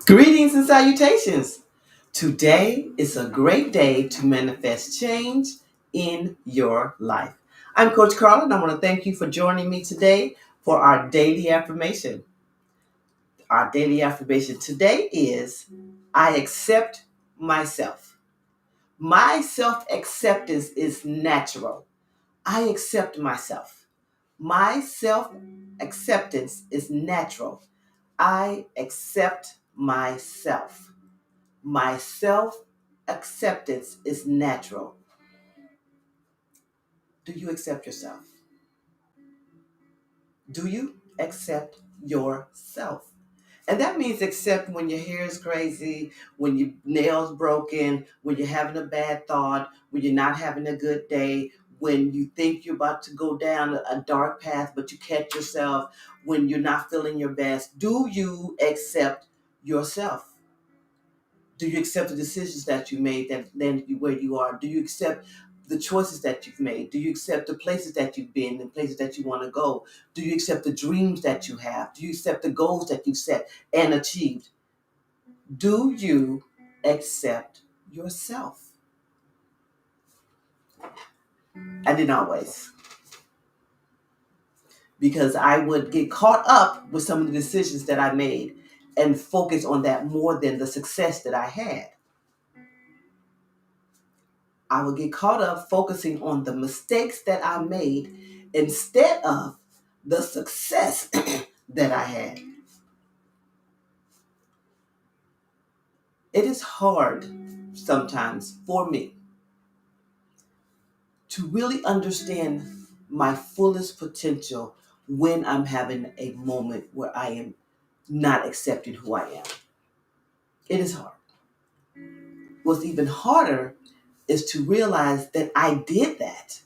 Greetings and salutations. Today is a great day to manifest change in your life. I'm Coach Carla, and I want to thank you for joining me today for our daily affirmation. Our daily affirmation today is I accept myself. My self acceptance is natural. I accept myself. My self acceptance is natural. I accept myself. My self acceptance is natural. Do you accept yourself? Do you accept yourself? And that means accept when your hair is crazy, when your nails broken, when you're having a bad thought, when you're not having a good day, when you think you're about to go down a dark path, but you catch yourself, when you're not feeling your best. Do you accept yourself? Do you accept the decisions that you made that landed you where you are? Do you accept the choices that you've made? Do you accept the places that you've been and places that you want to go? Do you accept the dreams that you have? Do you accept the goals that you've set and achieved? Do you accept yourself? I didn't always, because I would get caught up with some of the decisions that I made and focus on that more than the success that I had. I would get caught up focusing on the mistakes that I made instead of the success that I had. It is hard sometimes for me to really understand my fullest potential when I'm having a moment where I am not accepting who I am. It is hard. What's even harder is to realize that I did that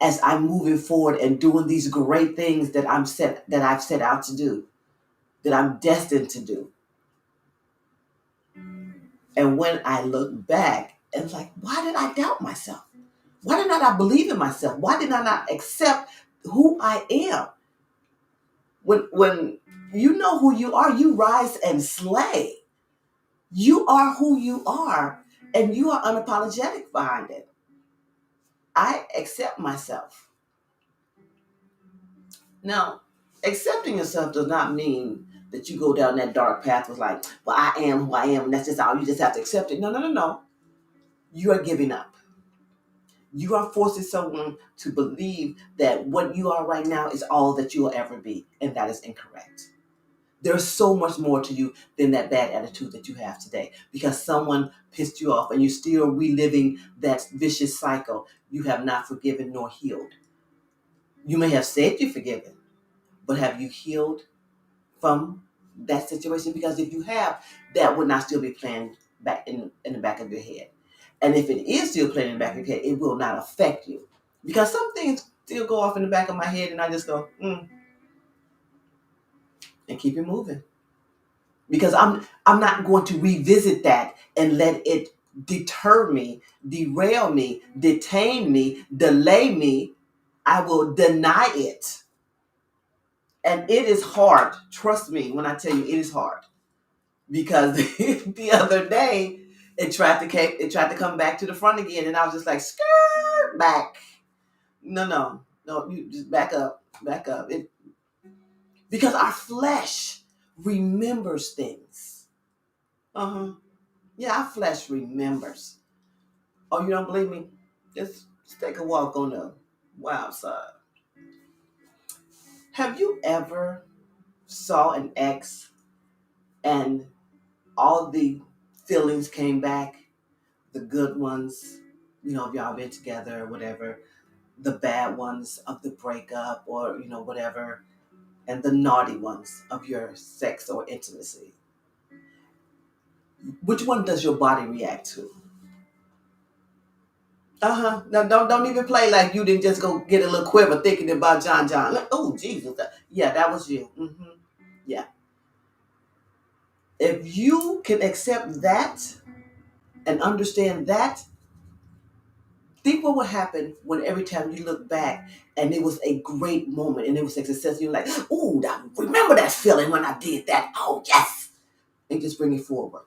as I'm moving forward and doing these great things that I've set out to do, that I'm destined to do. And when I look back, it's like, why did I doubt myself? Why did not I believe in myself? Why did I not accept who I am? When you know who you are, you rise and slay. You are who you are, and you are unapologetic behind it. I accept myself. Now, accepting yourself does not mean that you go down that dark path with like, well, I am who I am, and that's just all. You just have to accept it. No, no, no, no. You are giving up. You are forcing someone to believe that what you are right now is all that you will ever be, and that is incorrect. There's so much more to you than that bad attitude that you have today because someone pissed you off and you're still reliving that vicious cycle. You have not forgiven nor healed. You may have said you're forgiven, but have you healed from that situation? Because if you have, that would not still be playing back in the back of your head. And if it is still playing in the back of your head, it will not affect you. Because some things still go off in the back of my head and I just go, and keep it moving. Because I'm not going to revisit that and let it deter me, derail me, detain me, delay me. I will deny it. And it is hard. Trust me when I tell you it is hard. Because the other day it tried to come back to the front again, and I was just like, skirt back. No, you just back up, back up. Because our flesh remembers things. Yeah, our flesh remembers. Oh, you don't believe me? Just take a walk on the wild side. Have you ever saw an ex and all the feelings came back? The good ones, if y'all been together or whatever, the bad ones of the breakup or, whatever, and the naughty ones of your sex or intimacy. Which one does your body react to? Now don't even play like you didn't just go get a little quiver thinking about John. Like, oh Jesus, yeah, that was you. Yeah. If you can accept that and understand that, think what would happen when every time you look back and it was a great moment and it was a success. You're like, oh, remember that feeling when I did that? Oh yes. and just bring it forward.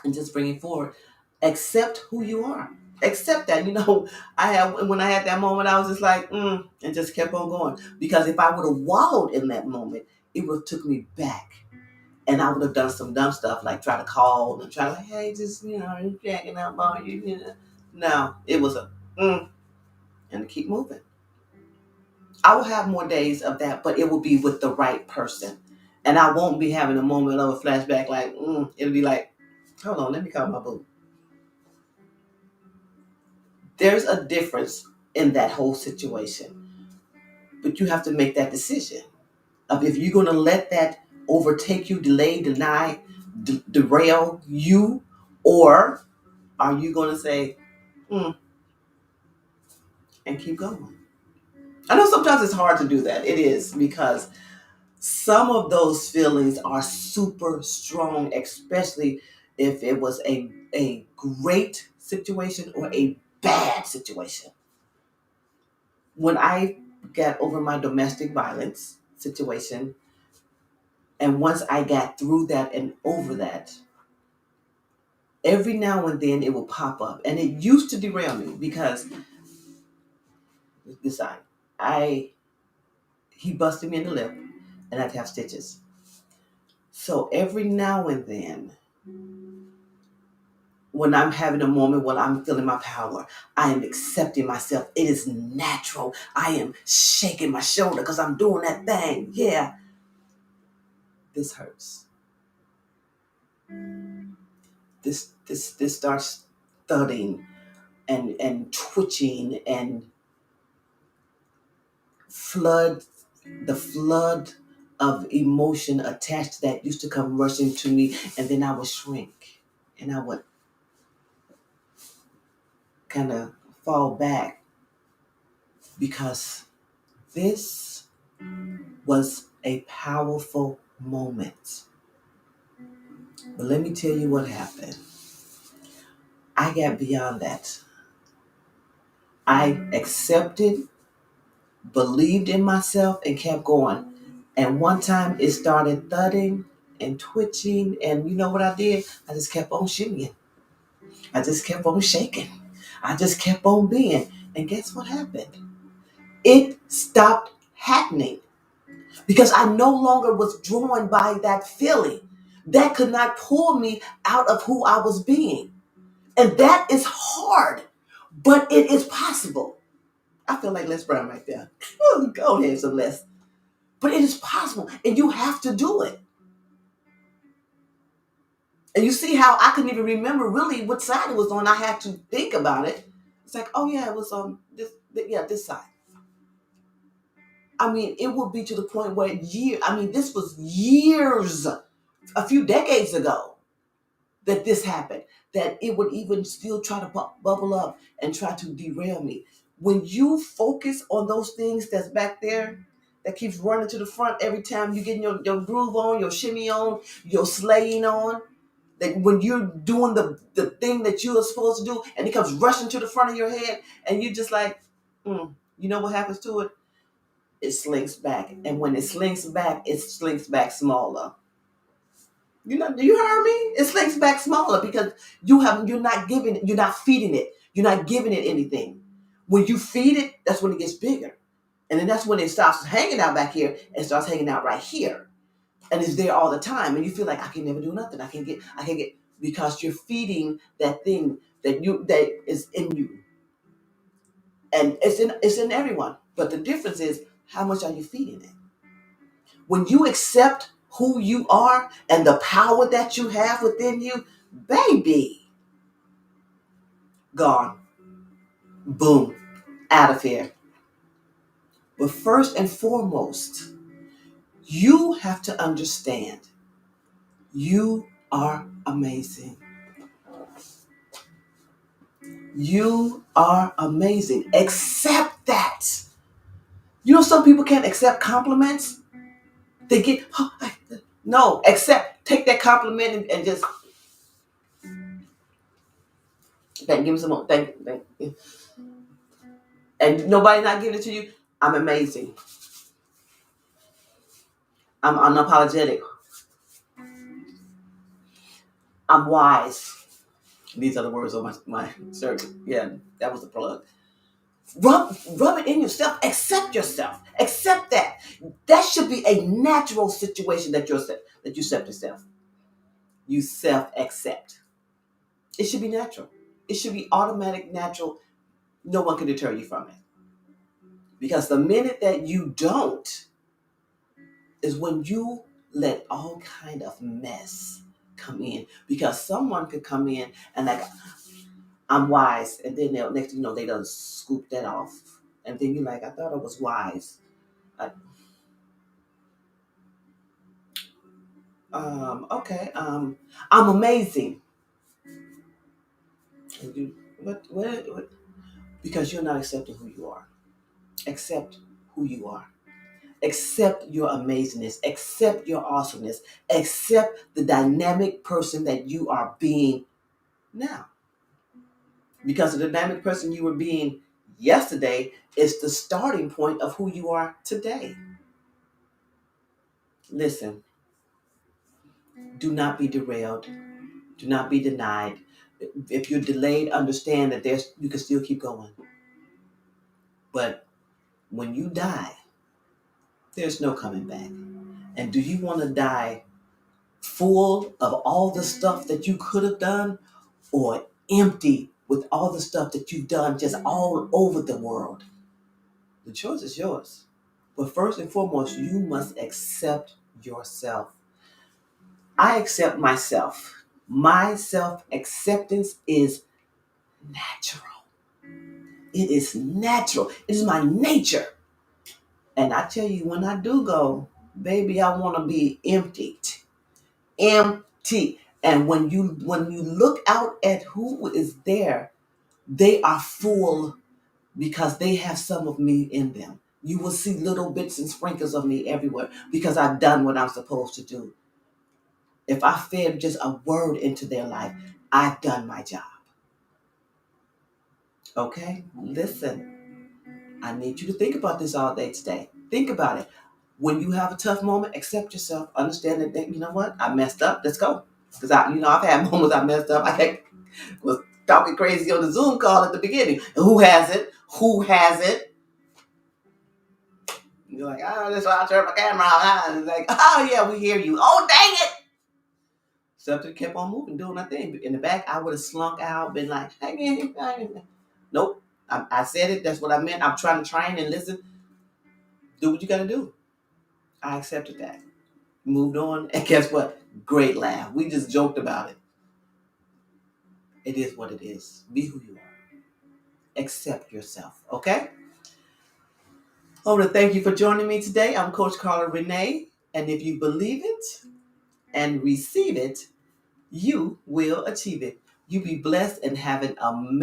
And just bring it forward. Accept who you are. Accept that. When I had that moment, I was just like, and just kept on going. Because if I would have wallowed in that moment, it would have took me back. And I would have done some dumb stuff like try to call and try to like, hey, just, you jacking up on you. No, it was a, and to keep moving. I will have more days of that, but it will be with the right person. And I won't be having a moment of a flashback like, it'll be like, hold on, let me call my boo. There's a difference in that whole situation. But you have to make that decision of if you're going to let that overtake you, delay, deny, derail you, or are you going to say, and keep going? I know sometimes it's hard to do that. It is, because some of those feelings are super strong, especially if it was a great situation or a bad situation. When I got over my domestic violence situation, and once I got through that and over that, every now and then it will pop up. And it used to derail me because beside, he busted me in the lip and I'd have stitches. So every now and then, when I'm having a moment when I'm feeling my power, I am accepting myself. It is natural. I am shaking my shoulder because I'm doing that thing. Yeah, this hurts. This starts thudding and twitching and flood the flood of emotion attached to that used to come rushing to me, and then I would shrink and I would kind of fall back because this was a powerful moment. But let me tell you what happened. I got beyond that. I accepted, believed in myself, and kept going. And one time it started thudding and twitching, and you know what I did? I just kept on shimmying. I just kept on shaking. I just kept on being. And guess what happened? It stopped happening because I no longer was drawn by that feeling. That could not pull me out of who I was being. And that is hard, but it is possible. I feel like Les Brown right there. Go ahead, some Les. But it is possible, and you have to do it. And you see how I couldn't even remember really what side it was on. I had to think about it. It's like, oh yeah, it was on this side. I mean, it would be to the point where this was years, a few decades ago that this happened, that it would even still try to bubble up and try to derail me. When you focus on those things that's back there, that keeps running to the front every time you getting your groove on, your shimmy on, your slaying on, that when you're doing the thing that you are supposed to do and it comes rushing to the front of your head and you just like, you know what happens to it? It slinks back. And when it slinks back smaller. You heard me? It slinks back smaller because you're not feeding it. You're not giving it anything. When you feed it, that's when it gets bigger. And then that's when it stops hanging out back here and starts hanging out right here. And it's there all the time. And you feel like I can never do nothing. I can get because you're feeding that thing that is in you. And it's in everyone. But the difference is how much are you feeding it? When you accept who you are and the power that you have within you, baby, gone. Boom. Out of here. But first and foremost, you have to understand you are amazing. You are amazing. Accept that. You know, some people can't accept compliments. They get, no, take that compliment and just, give me some more. Thank you. And nobody not giving it to you. I'm amazing. I'm unapologetic. I'm wise. These are the words on my shirt. Yeah, that was the plug. Rub it in yourself. Accept yourself. Accept that. That should be a natural situation that that you accept yourself. You self accept. It should be natural. It should be automatic, natural. No one can deter you from it. Because the minute that you don't is when you let all kind of mess come in. Because someone could come in and like, I'm wise, and then they'll next thing you know they done scoop that off, and then you're like, I thought I was wise. I, okay, I'm amazing. And you, what? Because you're not accepting who you are. Accept who you are. Accept your amazingness. Accept your awesomeness. Accept the dynamic person that you are being now. Because the dynamic person you were being yesterday is the starting point of who you are today. Listen, do not be derailed. Do not be denied. If you're delayed, understand that you can still keep going. But when you die, there's no coming back. And do you want to die full of all the stuff that you could have done, or empty with all the stuff that you've done just all over the world? The choice is yours. But first and foremost, you must accept yourself. I accept myself. My self acceptance is natural. It is natural. It is my nature. And I tell you, when I do go, baby, I want to be emptied. Empty. And when you look out at who is there, they are full because they have some of me in them. You will see little bits and sprinkles of me everywhere because I've done what I'm supposed to do. If I fed just a word into their life, I've done my job. Okay? Listen, I need you to think about this all day today. Think about it. When you have a tough moment, accept yourself. Understand that, you know what? I messed up. Let's go. Because I've had moments I messed up. Was talking crazy on the Zoom call at the beginning. And who has it? Who has it? You're like, oh, that's why I turned my camera on. And it's like, oh yeah, we hear you. Oh dang it! Subject kept on moving, doing my thing. In the back, I would have slunk out, been like, hey, nope. I said it. That's what I meant. I'm trying to train and listen. Do what you got to do. I accepted that. Moved on. And guess what? Great laugh. We just joked about it. It is what it is. Be who you are. Accept yourself. Okay? I want to thank you for joining me today. I'm Coach Carla Renee. And if you believe it and receive it, you will achieve it. You be blessed and have an amazing